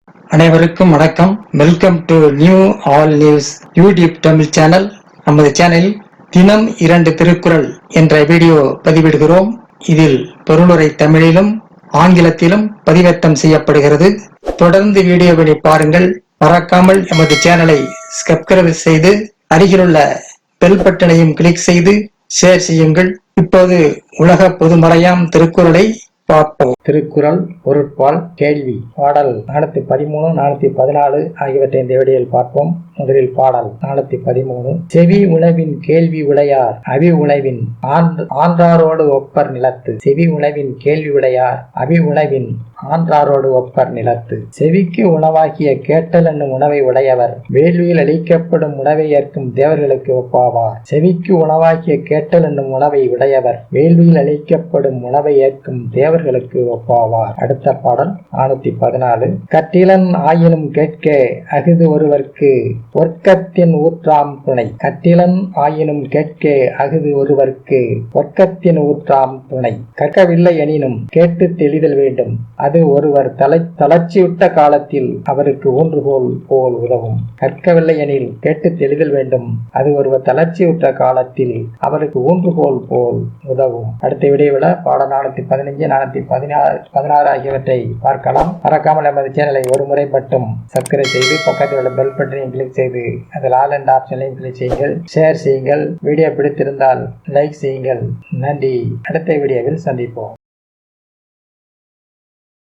அனைவருக்கும் வணக்கம். Welcome to new all news YouTube Tamil channel. நமது சேனலில் தினம் 2 திருக்குறள் என்ற வீடியோ பதிவிடுகிறோம். இதில் பொருளுரை தமிழிலும் ஆங்கிலத்திலும் பதிவேற்றம் செய்யப்படுகிறது. தொடர்ந்து வீடியோவினை பாருங்கள். மறக்காமல் எமது சேனலை சப்ஸ்கிரைப் செய்து அருகிலுள்ள பெல் பட்டனையும் கிளிக் செய்து ஷேர் செய்யுங்கள். இப்போது உலக பொதுமறையாம் திருக்குறளை பார்ப்போம். திருக்குறள் பொருட்பால் கேள்வி பாடல் 413 414 ஆகியவற்றை இந்த வீடியோவில் பார்ப்போம். முதலில் பாடல் 413. செவி உழவின் கேள்வி உடையார் அவி உழவின் ஆன்றாரோடு ஒப்பர் நிலத்து. செவி உழவின் கேள்வி உடையார் அவி உழவின் ஆன்றாரோடு ஒப்பர் நிலத்து. செவிக்கு உணவாகிய கேட்டல் என்னும் உணவை உடையவர் வேள்வியில் அளிக்கப்படும் உணவை ஏற்கும் தேவர்களுக்கு ஒப்பாவார். செவிக்கு உணவாகிய கேட்டல் என்னும் உணவை உடையவர் வேள்வியில் அளிக்கப்படும் உணவை ஏற்கும் தேவர்களுக்கு ஒப்பாவார். அடுத்த பாடல் 414. கட்டிலன் ஆயினும் கேட்க அகுது ஒருவர்க்கு ஒர்க்கத்தின் ஊற்றாம் துணை. கட்டிலன் ஆயினும் கேட்க அகுது ஒருவர்க்கு ஒர்க்கத்தின் ஊற்றாம் துணை. கற்கவில்லை எனினும் கேட்டு தெளிதல் வேண்டும். அது ஒருவர் தளர்ச்சியுட்ட காலத்தில் அவருக்கு ஊன்றுகோல் போல் உதவும். கற்கவில்லை எனில் கேட்டு தெளிதல் வேண்டும். அது ஒருவர் தளர்ச்சியுற்ற காலத்தில் அவருக்கு ஊன்றுகோல் போல் உதவும். அடுத்த வீடியோவில் பாடம் 415 416 ஆகியவற்றை பார்க்கலாம். மறக்காமல் நமது சேனலை ஒரு முறை மட்டும் சப்ஸ்கிரைப் செய்து பக்கத்தில் உள்ள பெல் பட்டனையும் கிளிக் செய்து அதில் ஆல் என்ற ஆப்ஷனையும் கிளிக் செய்யுங்கள். ஷேர் செய்யுங்கள். வீடியோ பிடித்திருந்தால் லைக் செய்யுங்கள். நன்றி. அடுத்த வீடியோவில் சந்திப்போம்.